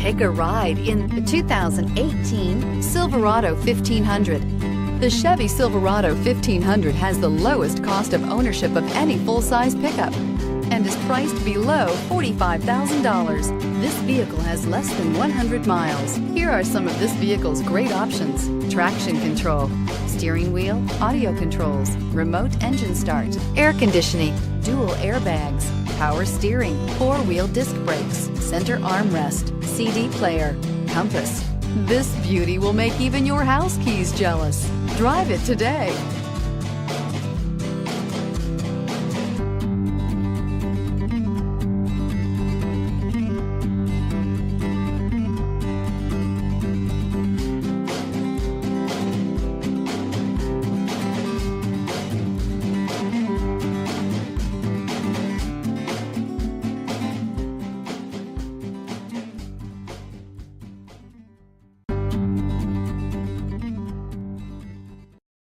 Take a ride in the 2018 Silverado 1500. The Chevy Silverado 1500 has the lowest cost of ownership of any full-size pickup and is priced below $45,000. This vehicle has less than 100 miles. Here are some of this vehicle's great options: traction control, steering wheel audio controls, remote engine start, air conditioning, dual airbags, power steering, four-wheel disc brakes, center armrest, CD player, compass. This beauty will make even your house keys jealous. Drive it today.